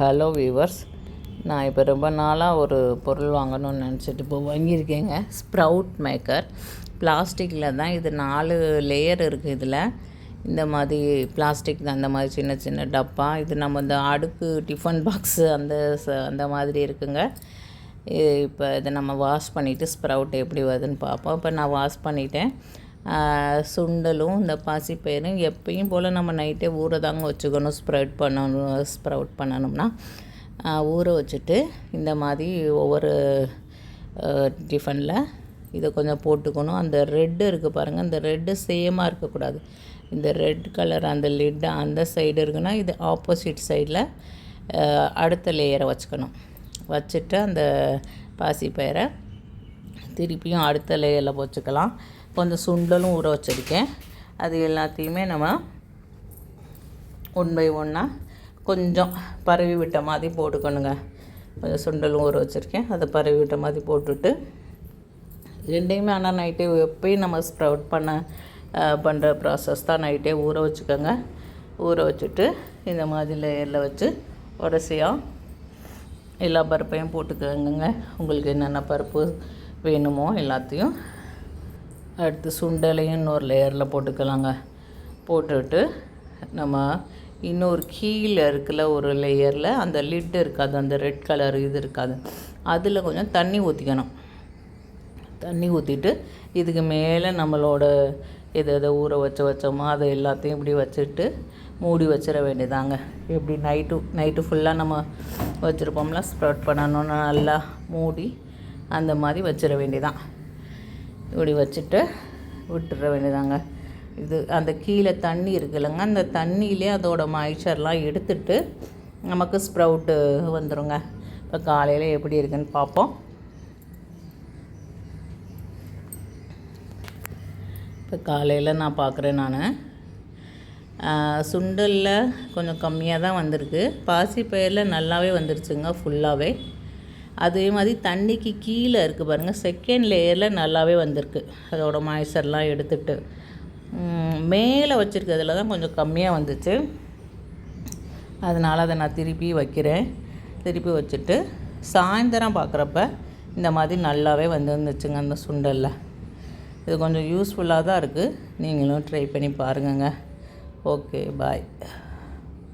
Hello viewers, நான் இப்போ ரொம்ப நாளாக ஒரு பொருள் வாங்கணும்னு நினச்சிட்டு இப்போ வாங்கியிருக்கேங்க. Sprout maker. பிளாஸ்டிக்கில் தான் இது 4 லேயர் இருக்குது. இதில் இந்த மாதிரி பிளாஸ்டிக் தான், அந்த மாதிரி சின்ன சின்ன டப்பா. இது நம்ம இந்த அடுக்கு டிஃபன் பாக்ஸு அந்த மாதிரி இருக்குங்க. இப்போ இதை நம்ம வாஷ் பண்ணிவிட்டு ஸ்ப்ரவுட் எப்படி வருதுன்னு பார்ப்போம். இப்போ நான் வாஷ் பண்ணிட்டேன். சுண்டலும் இந்த பாசிப்பயிரும் எப்பயும் போல் நம்ம நைட்டே ஊற தாங்க வச்சுக்கணும். ஸ்ப்ரவுட் பண்ணணும்னா ஊற வச்சுட்டு இந்த மாதிரி ஒவ்வொரு டிஃபனில் இதை கொஞ்சம் போட்டுக்கணும். அந்த ரெட்டு இருக்குது பாருங்கள், அந்த ரெட்டு சேமாக இருக்கக்கூடாது. இந்த ரெட் கலர் அந்த லிட்டு அந்த சைடு இருக்குன்னா இது ஆப்போசிட் சைடில் அடுத்த லேயரை வச்சுக்கணும். வச்சுட்டு அந்த பாசிப்பயிரை திருப்பியும் அடுத்த லேயரில் வச்சுக்கலாம். கொஞ்சம் சுண்டலும் ஊற வச்சுருக்கேன். அது எல்லாத்தையுமே நம்ம 1 பை 1 கொஞ்சம் பரவி விட்ட மாதிரி போட்டுக்கணுங்க. கொஞ்சம் சுண்டலும் ஊற வச்சுருக்கேன், அதை பரவி விட்ட மாதிரி போட்டுட்டு ரெண்டையுமே ஆனால் நைட்டே எப்பயும் நம்ம ஸ்ப்ரவுட் பண்ணுற ப்ராசஸ் தான். நைட்டே ஊற வச்சுக்கோங்க. ஊற வச்சுட்டு இந்த மாதிரி லேயரில் வச்சு வரிசையாக எல்லா பருப்பையும் போட்டுக்கோங்க. உங்களுக்கு என்னென்ன பருப்பு வேணுமோ எல்லாத்தையும். அடுத்து சுண்டலையும் இன்னொரு லேயரில் போட்டுக்கலாங்க. போட்டுட்டு நம்ம இன்னொரு கீழே இருக்குல்ல ஒரு லேயரில் அந்த லிட்டு இருக்காது, அந்த ரெட் கலர் இது இருக்காது, அதில் கொஞ்சம் தண்ணி ஊற்றிக்கணும். தண்ணி ஊற்றிட்டு இதுக்கு மேலே நம்மளோட எதை ஊற வச்சோமோ அதை எல்லாத்தையும் இப்படி வச்சுட்டு மூடி வச்சிட வேண்டியதாங்க. எப்படி நைட்டு ஃபுல்லாக நம்ம வச்சுருப்போம்ல, ஸ்ப்ரெட் பண்ணணும்னு நல்லா மூடி அந்த மாதிரி வச்சிட வேண்டியதான். இப்படி வச்சுட்டு விட்டுற வேண்டியதாங்க. இது அந்த கீழே தண்ணி இருக்குல்லங்க, அந்த தண்ணியிலே அதோட மாய்ச்சர்லாம் எடுத்துட்டு நமக்கு ஸ்ப்ரவுட்டு வந்துடுங்க. இப்போ காலையில் எப்படி இருக்குன்னு பார்ப்போம். இப்போ காலையில் நான் பார்க்குறேன். சுண்டலில் கொஞ்சம் கம்மியாக தான் வந்திருக்கு. பாசிப்பயிரில் நல்லாவே வந்துருச்சுங்க, ஃபுல்லாகவே. அதே மாதிரி தண்ணிக்கு கீழே இருக்குது பாருங்கள், செகண்ட் லேயரில் நல்லாவே வந்திருக்கு. அதோடய மாய்ச்சர்லாம் எடுத்துகிட்டு மேலே வச்சுருக்கிறதுல தான் கொஞ்சம் கம்மியாக வந்துச்சு. அதனால் அதை நான் திருப்பி வைக்கிறேன். திருப்பி வச்சுட்டு சாயந்தரம் பார்க்குறப்ப இந்த மாதிரி நல்லாவே வந்துருந்துச்சுங்க அந்த சுண்டலில். இது கொஞ்சம் யூஸ்ஃபுல்லாக தான் இருக்குது. நீங்களும் ட்ரை பண்ணி பாருங்கங்க. ஓகே, பாய்.